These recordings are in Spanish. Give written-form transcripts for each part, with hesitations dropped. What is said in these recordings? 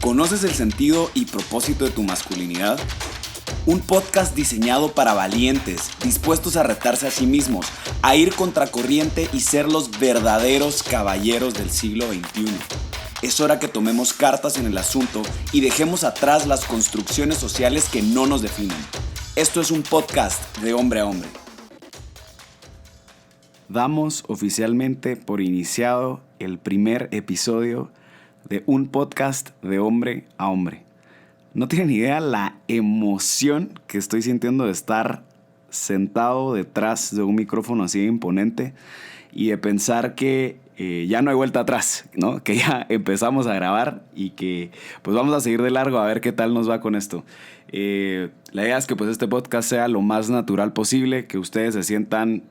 ¿Conoces el sentido y propósito de tu masculinidad? Un podcast diseñado para valientes, dispuestos a retarse a sí mismos, a ir contracorriente y ser los verdaderos caballeros del siglo XXI. Es hora que tomemos cartas en el asunto y dejemos atrás las construcciones sociales que no nos definen. Esto es un podcast de hombre a hombre. Damos oficialmente por iniciado el primer episodio de un podcast de hombre a hombre. No tienen idea la emoción que estoy sintiendo de estar sentado detrás de un micrófono así de imponente y de pensar que ya no hay vuelta atrás, ¿no? Que ya empezamos a grabar y que pues vamos a seguir de largo a ver qué tal nos va con esto. La idea es que pues este podcast sea lo más natural posible, que ustedes se sientan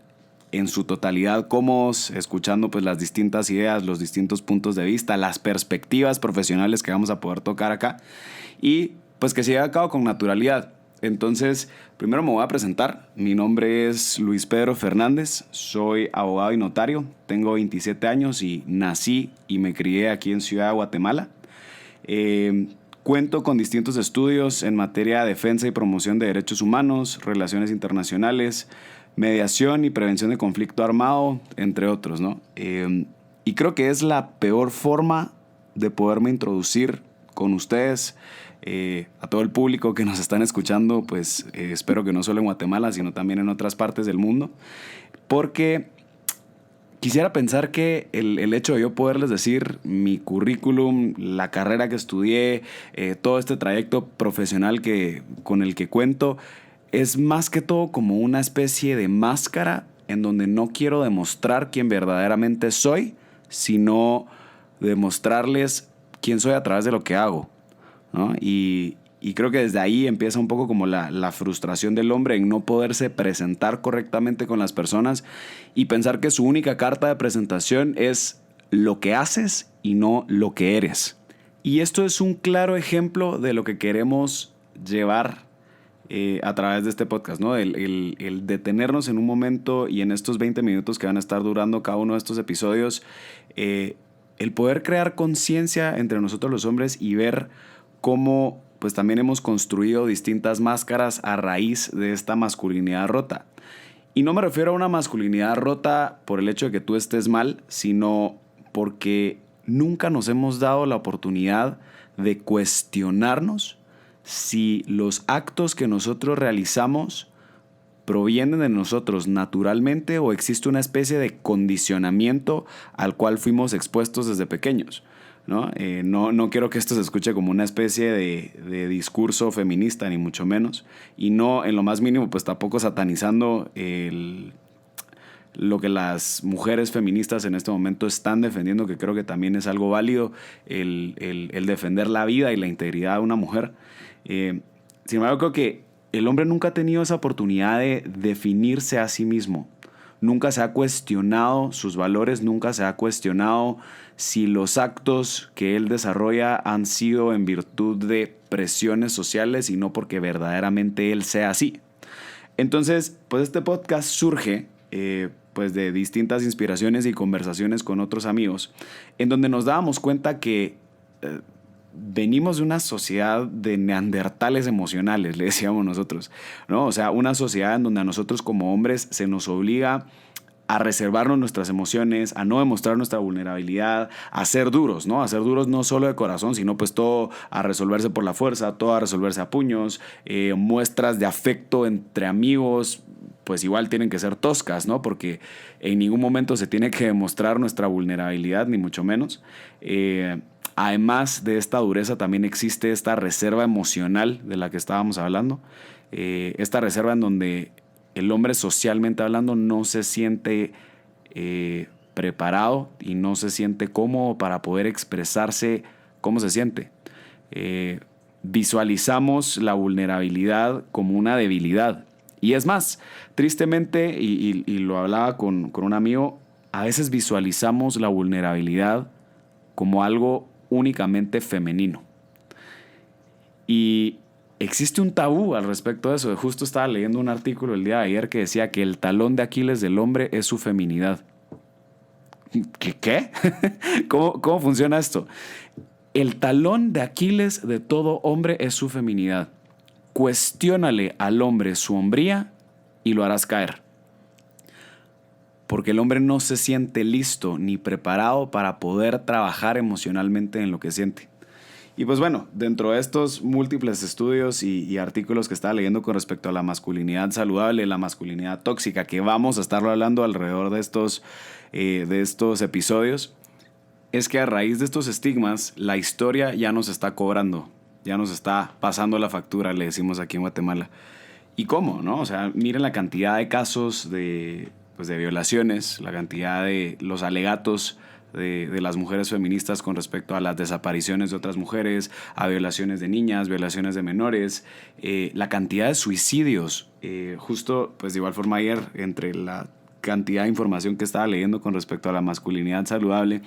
en su totalidad cómodos, escuchando pues las distintas ideas, los distintos puntos de vista, las perspectivas profesionales que vamos a poder tocar acá y pues que se lleve a cabo con naturalidad. Entonces, primero me voy a presentar. Mi nombre es Luis Pedro Fernández, soy abogado y notario, tengo 27 años y nací y me crié aquí en Ciudad de Guatemala. Cuento con distintos estudios en materia de defensa y promoción de derechos humanos, relaciones internacionales, mediación y prevención de conflicto armado, entre otros, ¿no? Y creo que es la peor forma de poderme introducir con ustedes, a todo el público que nos están escuchando, pues espero que no solo en Guatemala, sino también en otras partes del mundo, porque quisiera pensar que el hecho de yo poderles decir mi currículum, la carrera que estudié, todo este trayecto profesional con el que cuento, es más que todo como una especie de máscara en donde no quiero demostrar quién verdaderamente soy, sino demostrarles quién soy a través de lo que hago, ¿no? Y creo que desde ahí empieza un poco como la frustración del hombre en no poderse presentar correctamente con las personas y pensar que su única carta de presentación es lo que haces y no lo que eres. Y esto es un claro ejemplo de lo que queremos llevar a través de este podcast, ¿no? El detenernos en un momento y en estos 20 minutos que van a estar durando cada uno de estos episodios, el poder crear conciencia entre nosotros los hombres y ver cómo pues también hemos construido distintas máscaras a raíz de esta masculinidad rota. Y no me refiero a una masculinidad rota por el hecho de que tú estés mal, sino porque nunca nos hemos dado la oportunidad de cuestionarnos si los actos que nosotros realizamos provienen de nosotros naturalmente o existe una especie de condicionamiento al cual fuimos expuestos desde pequeños, ¿no? No quiero que esto se escuche como una especie de discurso feminista, ni mucho menos, y no en lo más mínimo pues tampoco satanizando lo que las mujeres feministas en este momento están defendiendo, que creo que también es algo válido, el defender la vida y la integridad de una mujer. Sin embargo, creo que el hombre nunca ha tenido esa oportunidad de definirse a sí mismo. Nunca se ha cuestionado sus valores, nunca se ha cuestionado si los actos que él desarrolla han sido en virtud de presiones sociales y no porque verdaderamente él sea así. Entonces, pues este podcast surge pues de distintas inspiraciones y conversaciones con otros amigos, en donde nos dábamos cuenta que venimos de una sociedad de neandertales emocionales, le decíamos nosotros, ¿no? O sea, una sociedad en donde a nosotros como hombres se nos obliga a reservarnos nuestras emociones, a no demostrar nuestra vulnerabilidad, a ser duros, ¿no? A ser duros no solo de corazón, sino pues todo a resolverse por la fuerza, todo a resolverse a puños, muestras de afecto entre amigos, pues igual tienen que ser toscas, ¿no? Porque en ningún momento se tiene que demostrar nuestra vulnerabilidad, ni mucho menos. Además de esta dureza también existe esta reserva emocional de la que estábamos hablando. Esta reserva en donde el hombre socialmente hablando no se siente preparado y no se siente cómodo para poder expresarse cómo se siente. Visualizamos la vulnerabilidad como una debilidad. Y es más, tristemente, y lo hablaba con un amigo, a veces visualizamos la vulnerabilidad como algo únicamente femenino. Y existe un tabú al respecto de eso. Justo estaba leyendo un artículo el día de ayer que decía que el talón de Aquiles del hombre es su feminidad. ¿Qué? ¿Cómo funciona esto? El talón de Aquiles de todo hombre es su feminidad. Cuestiónale al hombre su hombría y lo harás caer. Porque el hombre no se siente listo ni preparado para poder trabajar emocionalmente en lo que siente. Y pues bueno, dentro de estos múltiples estudios y artículos que estaba leyendo con respecto a la masculinidad saludable, la masculinidad tóxica, que vamos a estarlo hablando alrededor de estos episodios, es que a raíz de estos estigmas, la historia ya nos está cobrando, ya nos está pasando la factura, le decimos aquí en Guatemala. ¿Y cómo, no? O sea, miren la cantidad de casos de violaciones, la cantidad de los alegatos de las mujeres feministas con respecto a las desapariciones de otras mujeres, a violaciones de niñas, violaciones de menores, la cantidad de suicidios. Justo, pues de igual forma ayer, entre la cantidad de información que estaba leyendo con respecto a la masculinidad saludable,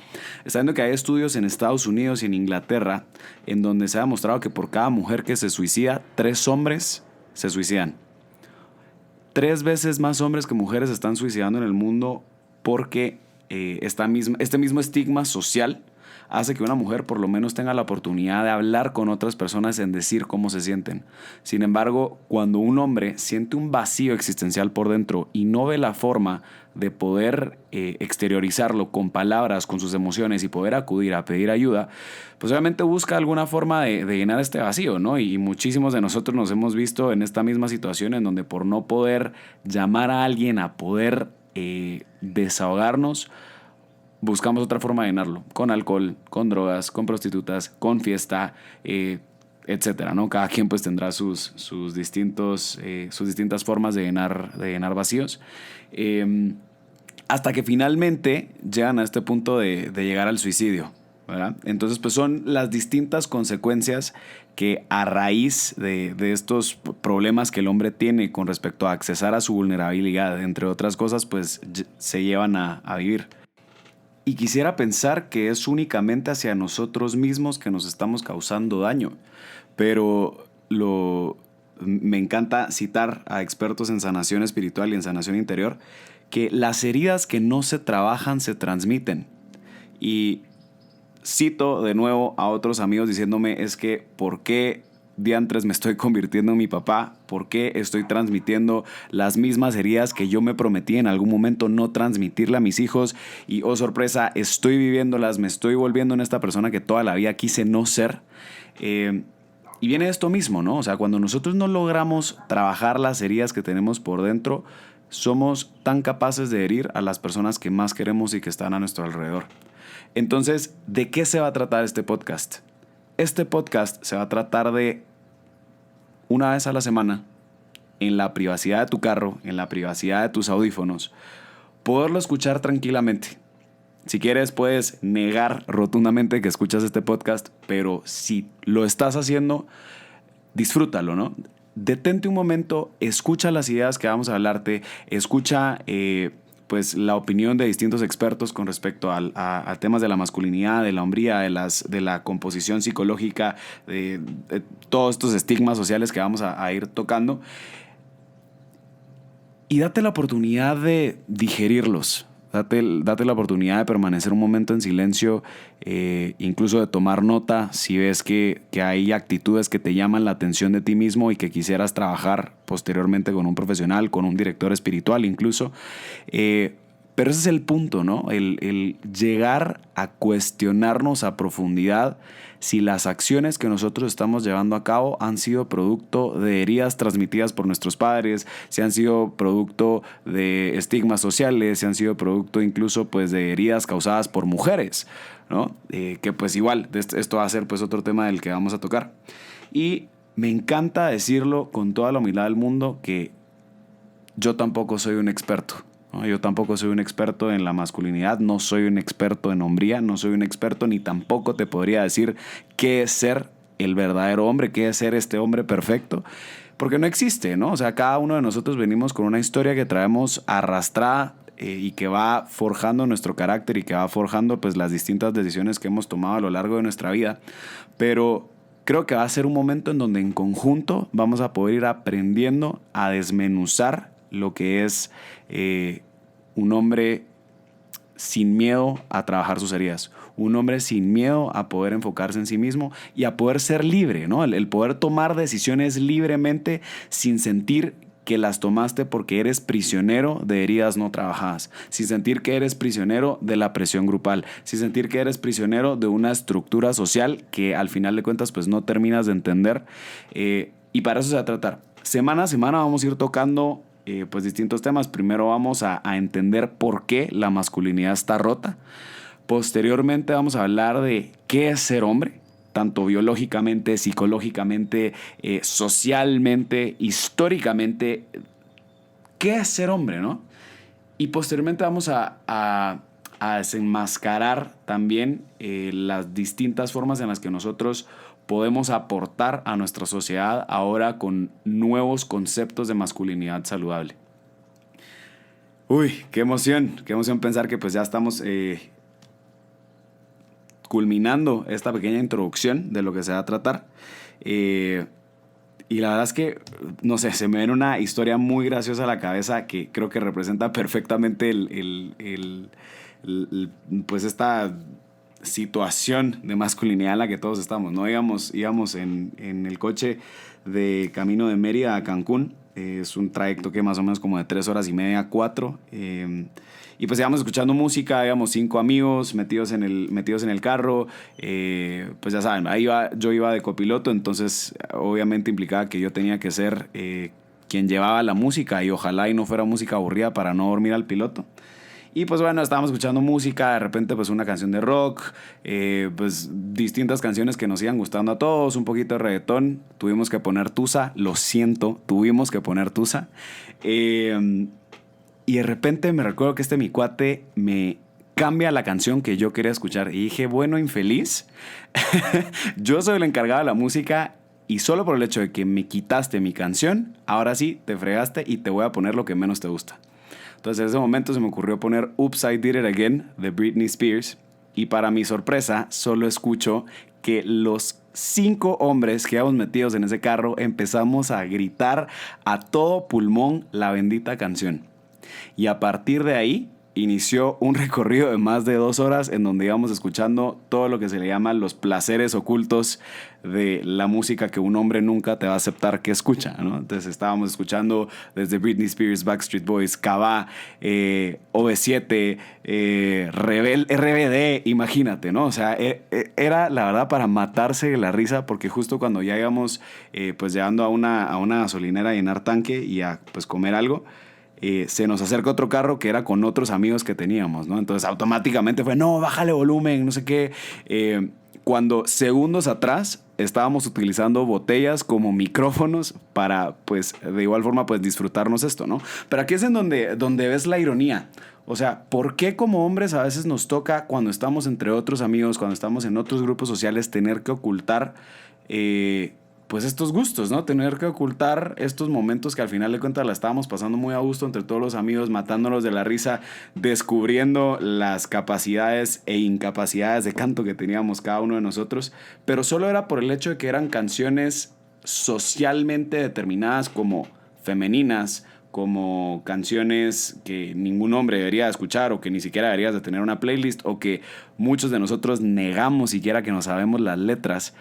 está viendo que hay estudios en Estados Unidos y en Inglaterra en donde se ha demostrado que por cada mujer que se suicida, 3 hombres se suicidan. 3 veces más hombres que mujeres se están suicidando en el mundo porque este mismo estigma social hace que una mujer por lo menos tenga la oportunidad de hablar con otras personas en decir cómo se sienten. Sin embargo, cuando un hombre siente un vacío existencial por dentro y no ve la forma de poder exteriorizarlo con palabras, con sus emociones y poder acudir a pedir ayuda, pues obviamente busca alguna forma de llenar este vacío, ¿no? Y muchísimos de nosotros nos hemos visto en esta misma situación en donde por no poder llamar a alguien a poder desahogarnos, buscamos otra forma de llenarlo, con alcohol, con drogas, con prostitutas, con fiesta, etcétera, ¿no? Cada quien pues tendrá sus distintas formas de llenar vacíos, hasta que finalmente llegan a este punto de llegar al suicidio, ¿verdad? Entonces pues son las distintas consecuencias que a raíz de estos problemas que el hombre tiene con respecto a accesar a su vulnerabilidad, entre otras cosas, pues se llevan a vivir. Y quisiera pensar que es únicamente hacia nosotros mismos que nos estamos causando daño, pero me encanta citar a expertos en sanación espiritual y en sanación interior que las heridas que no se trabajan se transmiten. Y cito de nuevo a otros amigos diciéndome, es que ¿por qué diantres me estoy convirtiendo en mi papá? ¿Por qué estoy transmitiendo las mismas heridas que yo me prometí en algún momento no transmitirle a mis hijos? Y oh sorpresa, estoy viviéndolas, me estoy volviendo en esta persona que toda la vida quise no ser. Y viene esto mismo, ¿no? O sea, cuando nosotros no logramos trabajar las heridas que tenemos por dentro, somos tan capaces de herir a las personas que más queremos y que están a nuestro alrededor. Entonces, ¿de qué se va a tratar este podcast? Este podcast se va a tratar de, una vez a la semana, en la privacidad de tu carro, en la privacidad de tus audífonos, poderlo escuchar tranquilamente. Si quieres, puedes negar rotundamente que escuchas este podcast, pero si lo estás haciendo, disfrútalo, ¿no? Detente un momento, escucha las ideas que vamos a hablarte, escucha pues la opinión de distintos expertos con respecto a temas de la masculinidad, de la hombría, de la composición psicológica, de todos estos estigmas sociales que vamos a ir tocando. Y date la oportunidad de digerirlos. Date la oportunidad de permanecer un momento en silencio, incluso de tomar nota si ves que hay actitudes que te llaman la atención de ti mismo y que quisieras trabajar posteriormente con un profesional, con un director espiritual incluso. Pero ese es el punto, ¿no? El llegar a cuestionarnos a profundidad si las acciones que nosotros estamos llevando a cabo han sido producto de heridas transmitidas por nuestros padres, si han sido producto de estigmas sociales, si han sido producto incluso pues de heridas causadas por mujeres, ¿no? Que pues igual, esto va a ser pues otro tema del que vamos a tocar. Y me encanta decirlo con toda la humildad del mundo que yo tampoco soy un experto. ¿No? Yo tampoco soy un experto en la masculinidad, no soy un experto en hombría, no soy un experto ni tampoco te podría decir qué es ser el verdadero hombre, qué es ser este hombre perfecto, porque no existe, ¿no? O sea, cada uno de nosotros venimos con una historia que traemos arrastrada y que va forjando nuestro carácter y que va forjando pues las distintas decisiones que hemos tomado a lo largo de nuestra vida, pero creo que va a ser un momento en donde en conjunto vamos a poder ir aprendiendo a desmenuzar lo que es un hombre sin miedo a trabajar sus heridas, un hombre sin miedo a poder enfocarse en sí mismo y a poder ser libre, ¿no? El poder tomar decisiones libremente sin sentir que las tomaste porque eres prisionero de heridas no trabajadas, sin sentir que eres prisionero de la presión grupal, sin sentir que eres prisionero de una estructura social que al final de cuentas pues no terminas de entender, y para eso se va a tratar. Semana a semana vamos a ir tocando pues distintos temas. Primero vamos a entender por qué la masculinidad está rota. Posteriormente vamos a hablar de qué es ser hombre, tanto biológicamente, psicológicamente, socialmente, históricamente. ¿Qué es ser hombre, no? Y posteriormente vamos a desenmascarar también las distintas formas en las que nosotros podemos aportar a nuestra sociedad ahora con nuevos conceptos de masculinidad saludable. Uy, qué emoción pensar que pues ya estamos culminando esta pequeña introducción de lo que se va a tratar. Y la verdad es que, no sé, se me viene una historia muy graciosa a la cabeza que creo que representa perfectamente pues esta situación de masculinidad en la que todos estamos, ¿no? Íbamos en el coche de camino de Mérida a Cancún. Es un trayecto que más o menos como de 3 horas y media, 4. Y pues íbamos escuchando música, íbamos 5 amigos metidos en el carro. Pues ya saben, yo iba de copiloto, entonces obviamente implicaba que yo tenía que ser quien llevaba la música y ojalá y no fuera música aburrida para no dormir al piloto. Y pues bueno, estábamos escuchando música, de repente pues una canción de rock, pues distintas canciones que nos iban gustando a todos, un poquito de reggaetón, tuvimos que poner Tusa, lo siento, tuvimos que poner Tusa. Y de repente me recuerdo que mi cuate me cambia la canción que yo quería escuchar y dije, bueno, infeliz, yo soy el encargado de la música y solo por el hecho de que me quitaste mi canción, ahora sí, te fregaste y te voy a poner lo que menos te gusta. Entonces en ese momento se me ocurrió poner Oops, I Did It Again de Britney Spears y para mi sorpresa solo escucho que los 5 hombres que íbamos metidos en ese carro empezamos a gritar a todo pulmón la bendita canción. Y a partir de ahí inició un recorrido de más de 2 horas en donde íbamos escuchando todo lo que se le llama los placeres ocultos de la música que un hombre nunca te va a aceptar que escucha, ¿no? Entonces estábamos escuchando desde Britney Spears, Backstreet Boys, Kaba, OV7, RBD, imagínate, ¿no? O sea, era la verdad para matarse de la risa porque justo cuando ya íbamos pues llegando a una gasolinera a llenar tanque y a pues comer algo, se nos acerca otro carro que era con otros amigos que teníamos, ¿no? Entonces automáticamente fue, no, bájale volumen, no sé qué. Cuando segundos atrás estábamos utilizando botellas como micrófonos para, pues, de igual forma, pues, disfrutarnos esto, ¿no? Pero aquí es en donde ves la ironía. O sea, ¿por qué como hombres a veces nos toca, cuando estamos entre otros amigos, cuando estamos en otros grupos sociales, tener que ocultar pues estos gustos, ¿no? Tener que ocultar estos momentos que al final de cuentas la estábamos pasando muy a gusto entre todos los amigos, matándonos de la risa, descubriendo las capacidades e incapacidades de canto que teníamos cada uno de nosotros, pero solo era por el hecho de que eran canciones socialmente determinadas como femeninas, como canciones que ningún hombre debería escuchar o que ni siquiera deberías de tener una playlist o que muchos de nosotros negamos siquiera que no sabemos las letras.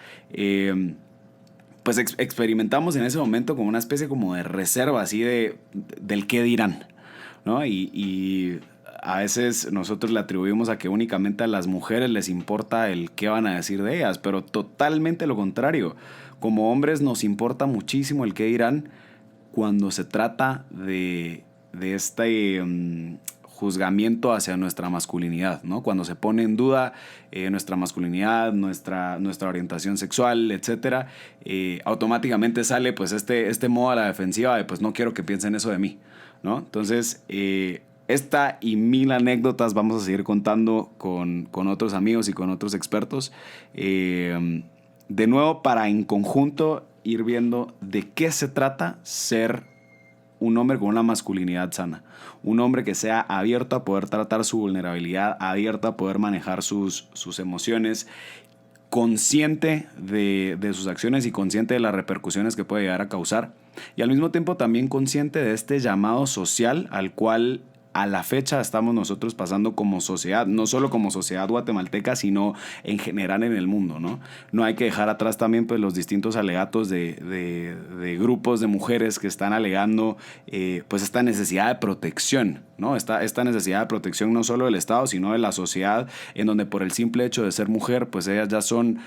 Pues experimentamos en ese momento como una especie como de reserva así del qué dirán, ¿no? Y a veces nosotros le atribuimos a que únicamente a las mujeres les importa el qué van a decir de ellas, pero totalmente lo contrario. Como hombres nos importa muchísimo el qué dirán cuando se trata de este juzgamiento hacia nuestra masculinidad, ¿no? Cuando se pone en duda nuestra masculinidad, nuestra orientación sexual, etcétera, automáticamente sale pues este modo a la defensiva de pues no quiero que piensen eso de mí, ¿no? Entonces, esta y 1000 anécdotas vamos a seguir contando con otros amigos y con otros expertos. De nuevo, para en conjunto ir viendo de qué se trata ser un hombre con una masculinidad sana. Un hombre que sea abierto a poder tratar su vulnerabilidad, abierto a poder manejar sus emociones, consciente de sus acciones y consciente de las repercusiones que puede llegar a causar. Y al mismo tiempo también consciente de este llamado social al cual a la fecha estamos nosotros pasando como sociedad, no solo como sociedad guatemalteca, sino en general en el mundo, ¿no? No hay que dejar atrás también pues, los distintos alegatos de grupos de mujeres que están alegando pues esta necesidad de protección, ¿no? Esta necesidad de protección no solo del Estado, sino de la sociedad, en donde por el simple hecho de ser mujer, pues ellas ya son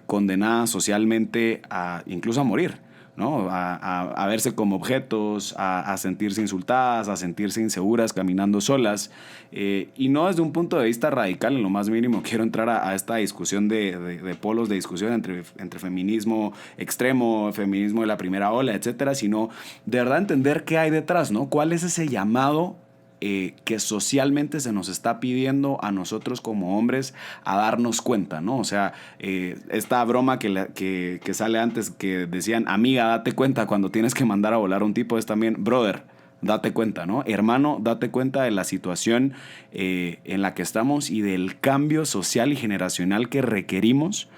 condenadas socialmente incluso a morir, ¿no? A verse como objetos, a sentirse insultadas, a sentirse inseguras caminando solas. Y no desde un punto de vista radical, en lo más mínimo quiero entrar a esta discusión de polos de discusión entre feminismo extremo, feminismo de la primera ola, etcétera, sino de verdad entender qué hay detrás, ¿no? ¿Cuál es ese llamado que socialmente se nos está pidiendo a nosotros como hombres a darnos cuenta, ¿no? O sea, esta broma que sale antes que decían, amiga, date cuenta cuando tienes que mandar a volar a un tipo, es también, brother, date cuenta, ¿no? Hermano, date cuenta de la situación en la que estamos y del cambio social y generacional que requerimos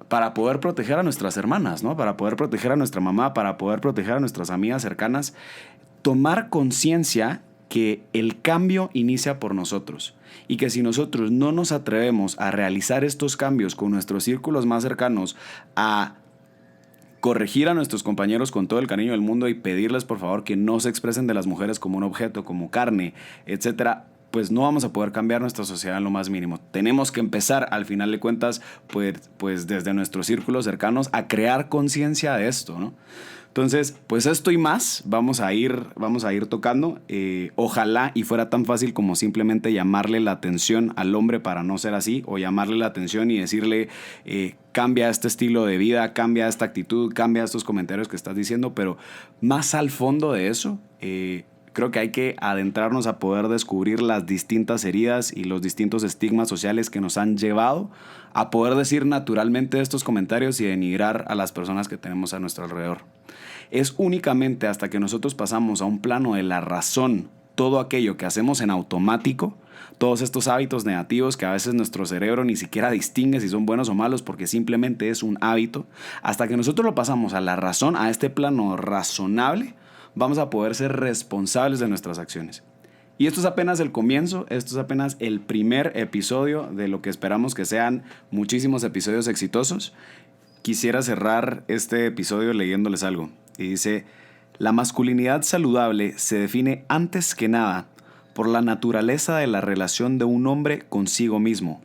para poder proteger a nuestras hermanas, ¿no? Para poder proteger a nuestra mamá, para poder proteger a nuestras amigas cercanas. Tomar conciencia que el cambio inicia por nosotros y que si nosotros no nos atrevemos a realizar estos cambios con nuestros círculos más cercanos, a corregir a nuestros compañeros con todo el cariño del mundo y pedirles por favor que no se expresen de las mujeres como un objeto, como carne, etcétera, pues no vamos a poder cambiar nuestra sociedad en lo más mínimo. Tenemos que empezar, al final de cuentas, pues desde nuestros círculos cercanos a crear conciencia de esto, ¿no? Entonces, pues esto y más vamos a ir tocando. Ojalá y fuera tan fácil como simplemente llamarle la atención al hombre para no ser así, o llamarle la atención y decirle, cambia este estilo de vida, cambia esta actitud, cambia estos comentarios que estás diciendo, pero más al fondo de eso, creo que hay que adentrarnos a poder descubrir las distintas heridas y los distintos estigmas sociales que nos han llevado a poder decir naturalmente estos comentarios y denigrar a las personas que tenemos a nuestro alrededor. Es únicamente hasta que nosotros pasamos a un plano de la razón todo aquello que hacemos en automático, todos estos hábitos negativos que a veces nuestro cerebro ni siquiera distingue si son buenos o malos porque simplemente es un hábito, hasta que nosotros lo pasamos a la razón, a este plano razonable, vamos a poder ser responsables de nuestras acciones. Y esto es apenas el comienzo, esto es apenas el primer episodio de lo que esperamos que sean muchísimos episodios exitosos. Quisiera cerrar este episodio leyéndoles algo. Y dice, la masculinidad saludable se define antes que nada por la naturaleza de la relación de un hombre consigo mismo.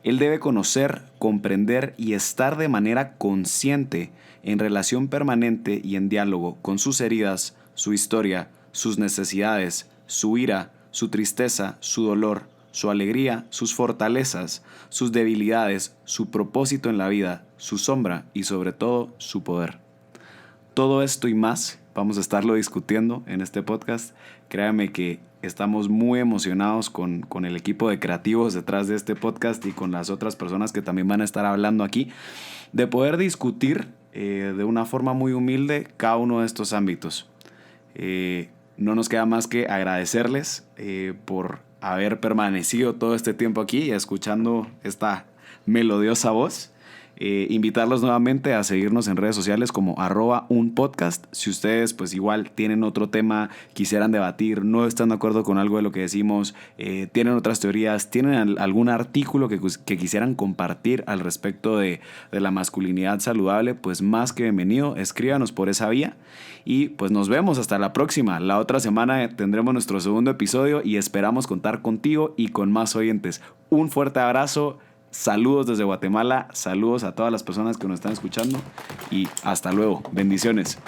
Él debe conocer, comprender y estar de manera consciente en relación permanente y en diálogo con sus heridas, su historia, sus necesidades, su ira, su tristeza, su dolor, su alegría, sus fortalezas, sus debilidades, su propósito en la vida, su sombra y sobre todo su poder. Todo esto y más vamos a estarlo discutiendo en este podcast. Créanme que estamos muy emocionados con el equipo de creativos detrás de este podcast y con las otras personas que también van a estar hablando aquí, de poder discutir de una forma muy humilde cada uno de estos ámbitos. No nos queda más que agradecerles por haber permanecido todo este tiempo aquí escuchando esta melodiosa voz. Invitarlos nuevamente a seguirnos en redes sociales como @unpodcast. Si ustedes pues igual tienen otro tema, quisieran debatir, no están de acuerdo con algo de lo que decimos, tienen otras teorías, tienen algún artículo que quisieran compartir al respecto de la masculinidad saludable, pues más que bienvenido, escríbanos por esa vía y pues nos vemos hasta la próxima. La otra semana tendremos nuestro segundo episodio y esperamos contar contigo y con más oyentes. Un fuerte abrazo. Saludos desde Guatemala, saludos a todas las personas que nos están escuchando y hasta luego, bendiciones.